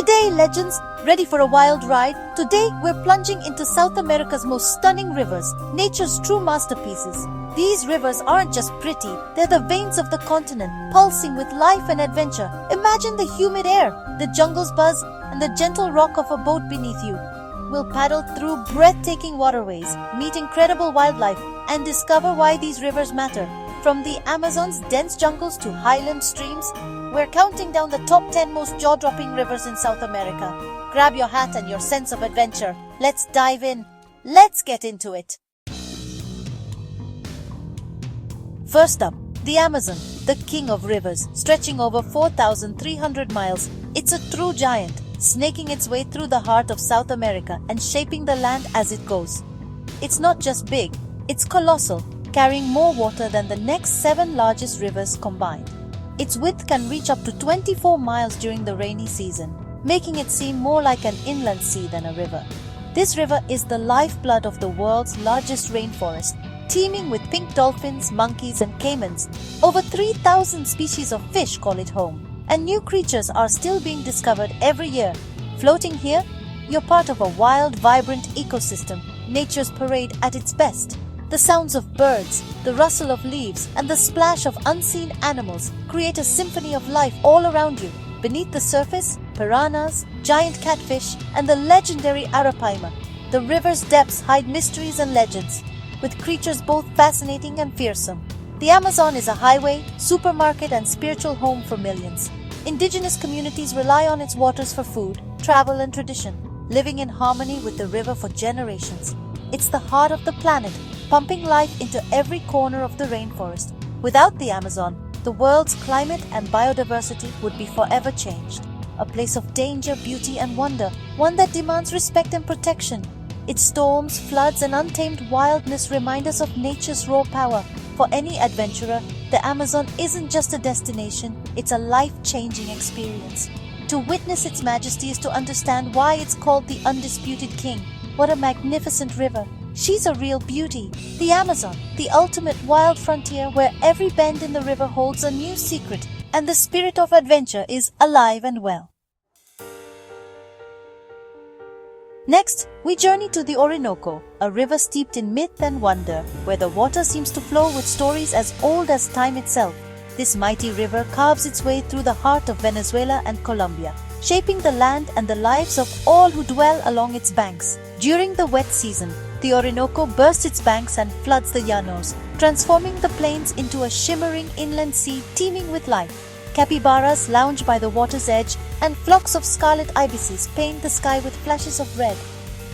Today, legends, ready for a wild ride? Today, we're plunging into South America's most stunning rivers, nature's true masterpieces. These rivers aren't just pretty, they're the veins of the continent, pulsing with life and adventure. Imagine the humid air, the jungle's buzz, and the gentle rock of a boat beneath you. We'll paddle through breathtaking waterways, meet incredible wildlife, and discover why these rivers matter. From the Amazon's dense jungles to highland streams, we're counting down the top 10 most jaw-dropping rivers in South America. Grab your hat and your sense of adventure. Let's dive in. Let's get into it. First up, the Amazon, the king of rivers, stretching over 4,300 miles. It's a true giant, snaking its way through the heart of South America and shaping the land as it goes. It's not just big, it's colossal, carrying more water than the next 7 largest rivers combined. Its width can reach up to 24 miles during the rainy season, making it seem more like an inland sea than a river. This river is the lifeblood of the world's largest rainforest, teeming with pink dolphins, monkeys, and caimans. Over 3,000 species of fish call it home, and new creatures are still being discovered every year. Floating here, you're part of a wild, vibrant ecosystem, nature's parade at its best. The sounds of birds, the rustle of leaves, and the splash of unseen animals create a symphony of life all around you. Beneath the surface, piranhas, giant catfish, and the legendary arapaima. The river's depths hide mysteries and legends, with creatures both fascinating and fearsome. The Amazon is a highway, supermarket, and spiritual home for millions. Indigenous communities rely on its waters for food, travel, and tradition, living in harmony with the river for generations. It's the heart of the planet, pumping life into every corner of the rainforest. Without the Amazon, the world's climate and biodiversity would be forever changed. A place of danger, beauty, and wonder, one that demands respect and protection. Its storms, floods, and untamed wildness remind us of nature's raw power. For any adventurer, the Amazon isn't just a destination, it's a life-changing experience. To witness its majesty is to understand why it's called the undisputed king. What a magnificent river! She's a real beauty. The Amazon, the ultimate wild frontier where every bend in the river holds a new secret and the spirit of adventure is alive and well. Next, we journey to the Orinoco, a river steeped in myth and wonder, where the water seems to flow with stories as old as time itself. This mighty river carves its way through the heart of Venezuela and Colombia, shaping the land and the lives of all who dwell along its banks. During the wet season, the Orinoco bursts its banks and floods the llanos, transforming the plains into a shimmering inland sea teeming with life. Capybaras lounge by the water's edge, and flocks of scarlet ibises paint the sky with flashes of red.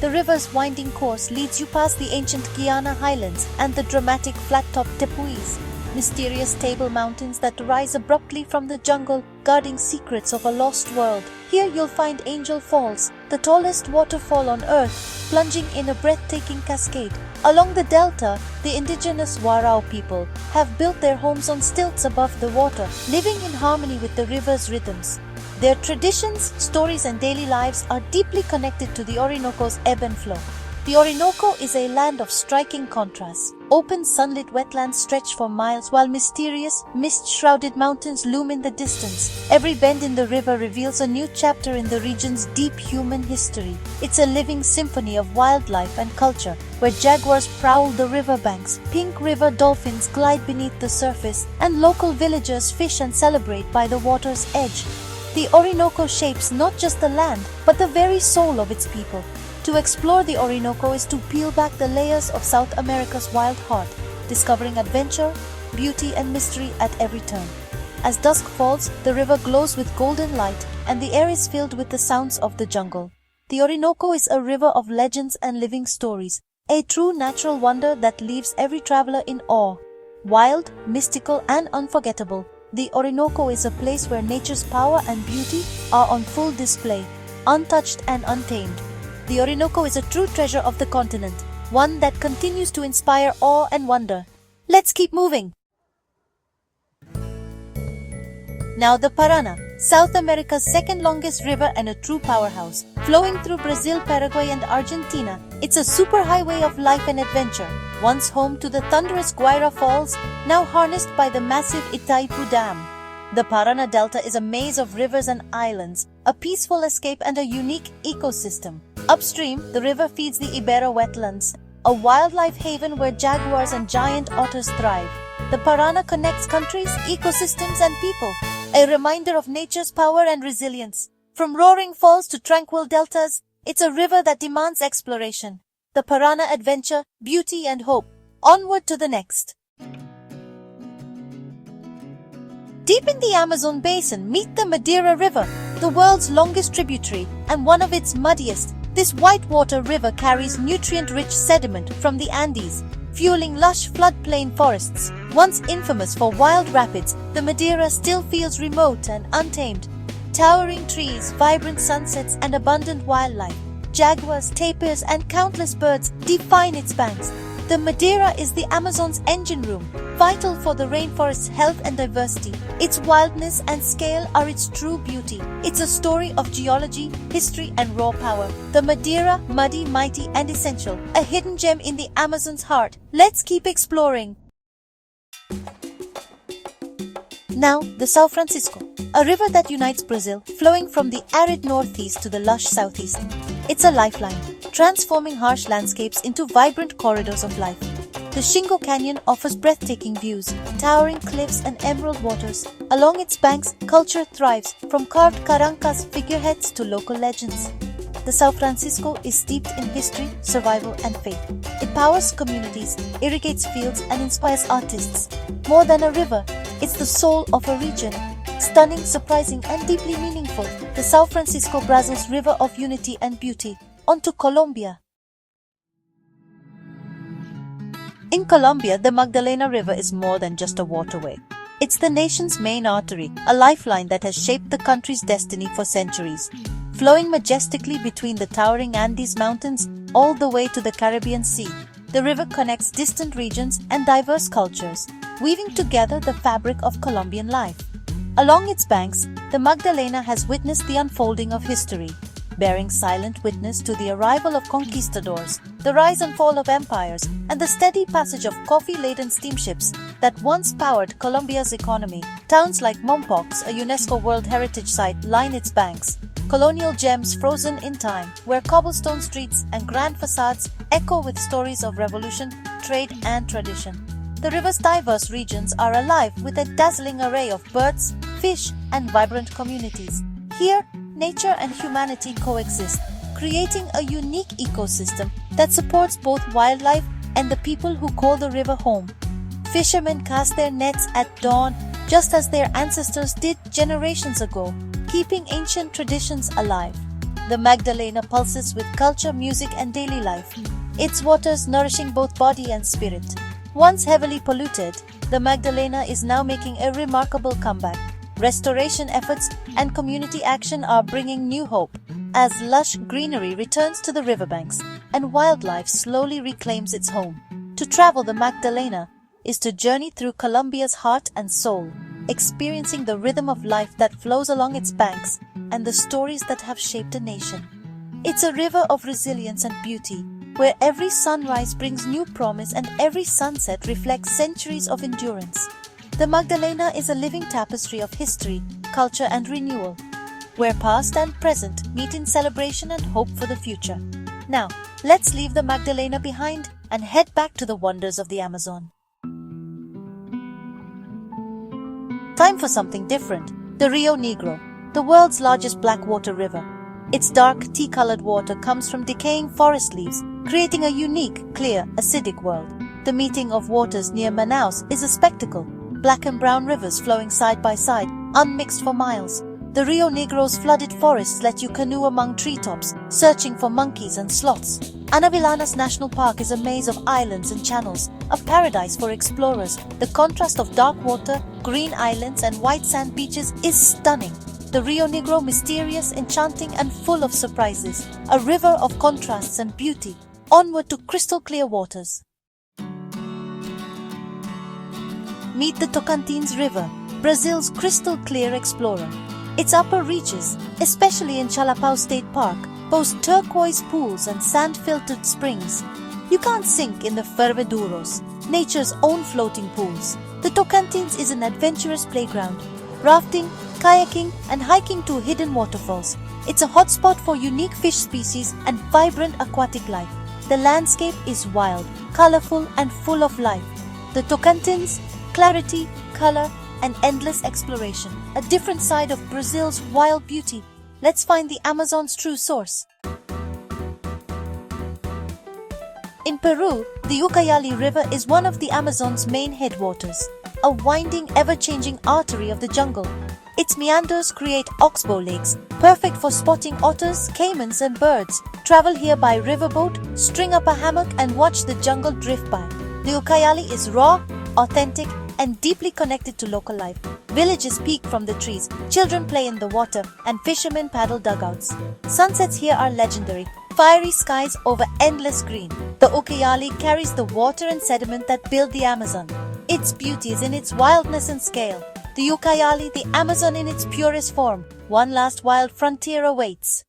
The river's winding course leads you past the ancient Guiana highlands and the dramatic flat-topped tepuis, mysterious table mountains that rise abruptly from the jungle, guarding secrets of a lost world. Here you'll find Angel Falls, the tallest waterfall on earth, plunging in a breathtaking cascade. Along the delta, the indigenous Warao people have built their homes on stilts above the water, living in harmony with the river's rhythms. Their traditions, stories, and daily lives are deeply connected to the Orinoco's ebb and flow. The Orinoco is a land of striking contrasts. Open sunlit wetlands stretch for miles while mysterious, mist-shrouded mountains loom in the distance. Every bend in the river reveals a new chapter in the region's deep human history. It's a living symphony of wildlife and culture, where jaguars prowl the riverbanks, pink river dolphins glide beneath the surface, and local villagers fish and celebrate by the water's edge. The Orinoco shapes not just the land, but the very soul of its people. To explore the Orinoco is to peel back the layers of South America's wild heart, discovering adventure, beauty, and mystery at every turn. As dusk falls, the river glows with golden light, and the air is filled with the sounds of the jungle. The Orinoco is a river of legends and living stories, a true natural wonder that leaves every traveler in awe. Wild, mystical, and unforgettable, the Orinoco is a place where nature's power and beauty are on full display, untouched and untamed. The Orinoco is a true treasure of the continent, one that continues to inspire awe and wonder. Let's keep moving! Now the Parana, South America's second longest river and a true powerhouse. Flowing through Brazil, Paraguay, and Argentina, it's a superhighway of life and adventure. Once home to the thunderous Guaira Falls, now harnessed by the massive Itaipu Dam. The Parana Delta is a maze of rivers and islands, a peaceful escape and a unique ecosystem. Upstream, the river feeds the Ibero wetlands, a wildlife haven where jaguars and giant otters thrive. The Parana connects countries, ecosystems, and people, a reminder of nature's power and resilience. From roaring falls to tranquil deltas, it's a river that demands exploration. The Parana adventure, beauty, and hope. Onward to the next. Deep in the Amazon basin, meet the Madeira River, the world's longest tributary and one of its muddiest. This whitewater river carries nutrient-rich sediment from the Andes, fueling lush floodplain forests. Once infamous for wild rapids, the Madeira still feels remote and untamed. Towering trees, vibrant sunsets, and abundant wildlife. Jaguars, tapirs, and countless birds define its banks. The Madeira is the Amazon's engine room, vital for the rainforest's health and diversity. Its wildness and scale are its true beauty. It's a story of geology, history, and raw power. The Madeira, muddy, mighty, and essential, a hidden gem in the Amazon's heart. Let's keep exploring. Now, the São Francisco, a river that unites Brazil, flowing from the arid northeast to the lush southeast. It's a lifeline, transforming harsh landscapes into vibrant corridors of life. The Xingu Canyon offers breathtaking views, towering cliffs and emerald waters. Along its banks, culture thrives, from carved Carancas figureheads to local legends. The São Francisco is steeped in history, survival, and faith. It powers communities, irrigates fields, and inspires artists. More than a river, it's the soul of a region. Stunning, surprising, and deeply meaningful, the São Francisco, Brazil's river of unity and beauty. On to Colombia. In Colombia, the Magdalena River is more than just a waterway. It's the nation's main artery, a lifeline that has shaped the country's destiny for centuries. Flowing majestically between the towering Andes Mountains all the way to the Caribbean Sea, the river connects distant regions and diverse cultures, weaving together the fabric of Colombian life. Along its banks, the Magdalena has witnessed the unfolding of history, bearing silent witness to the arrival of conquistadors, the rise and fall of empires, and the steady passage of coffee-laden steamships that once powered Colombia's economy. Towns like Mompox, a UNESCO World Heritage Site, line its banks, colonial gems frozen in time, where cobblestone streets and grand facades echo with stories of revolution, trade, and tradition. The river's diverse regions are alive with a dazzling array of birds, fish, and vibrant communities. Here, nature and humanity coexist, creating a unique ecosystem that supports both wildlife and the people who call the river home. Fishermen cast their nets at dawn, just as their ancestors did generations ago, keeping ancient traditions alive. The Magdalena pulses with culture, music, and daily life, its waters nourishing both body and spirit. Once heavily polluted, the Magdalena is now making a remarkable comeback. Restoration efforts and community action are bringing new hope, as lush greenery returns to the riverbanks and wildlife slowly reclaims its home. To travel the Magdalena is to journey through Colombia's heart and soul, experiencing the rhythm of life that flows along its banks and the stories that have shaped a nation. It's a river of resilience and beauty, where every sunrise brings new promise and every sunset reflects centuries of endurance. The Magdalena is a living tapestry of history, culture, and renewal, where past and present meet in celebration and hope for the future. Now, let's leave the Magdalena behind and head back to the wonders of the Amazon. Time for something different. The Rio Negro, the world's largest blackwater river. Its dark, tea-colored water comes from decaying forest leaves, creating a unique, clear, acidic world. The meeting of waters near Manaus is a spectacle. Black and brown rivers flowing side by side, unmixed for miles. The Rio Negro's flooded forests let you canoe among treetops, searching for monkeys and sloths. Anavilanas National Park is a maze of islands and channels, a paradise for explorers. The contrast of dark water, green islands, and white sand beaches is stunning. The Rio Negro mysterious, enchanting, and full of surprises. A river of contrasts and beauty. Onward to crystal clear waters. Meet the Tocantins River, Brazil's crystal clear explorer. Its upper reaches, especially in Chalapão State Park, boast turquoise pools and sand-filtered springs. You can't sink in the ferveduros, nature's own floating pools. The Tocantins is an adventurous playground, rafting, kayaking, and hiking to hidden waterfalls. It's a hotspot for unique fish species and vibrant aquatic life. The landscape is wild, colorful, and full of life. The Tocantins, clarity, color, and endless exploration. A different side of Brazil's wild beauty. Let's find the Amazon's true source. In Peru, the Ucayali River is one of the Amazon's main headwaters, a winding, ever-changing artery of the jungle. Its meanders create oxbow lakes, perfect for spotting otters, caimans, and birds. Travel here by riverboat, string up a hammock, and watch the jungle drift by. The Ucayali is raw, authentic, and deeply connected to local life. Villages peek from the trees, children play in the water, and fishermen paddle dugouts. Sunsets here are legendary, fiery skies over endless green. The Ucayali carries the water and sediment that build the Amazon. Its beauty is in its wildness and scale. The Ucayali, the Amazon in its purest form. One last wild frontier awaits.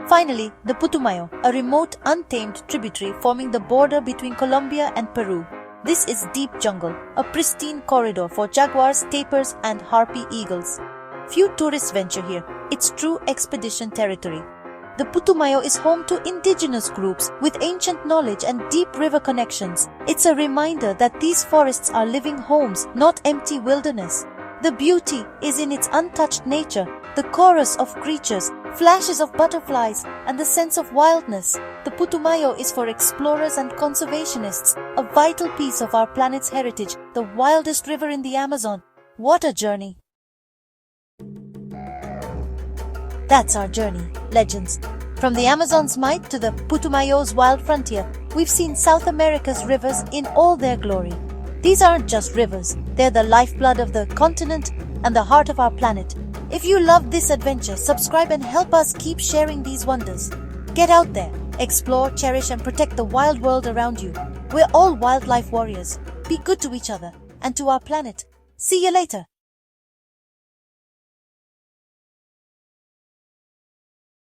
Finally, the Putumayo, a remote, untamed tributary forming the border between Colombia and Peru. This is deep jungle, a pristine corridor for jaguars, tapirs, and harpy eagles. Few tourists venture here. It's true expedition territory. The Putumayo is home to indigenous groups with ancient knowledge and deep river connections. It's a reminder that these forests are living homes, not empty wilderness. The beauty is in its untouched nature, the chorus of creatures, flashes of butterflies, and the sense of wildness. The Putumayo is for explorers and conservationists, a vital piece of our planet's heritage, the wildest river in the Amazon. What a journey! That's our journey, legends. From the Amazon's might to the Putumayo's wild frontier, we've seen South America's rivers in all their glory. These aren't just rivers, they're the lifeblood of the continent and the heart of our planet. If you loved this adventure, subscribe and help us keep sharing these wonders. Get out there, explore, cherish, and protect the wild world around you. We're all wildlife warriors. Be good to each other and to our planet. See you later.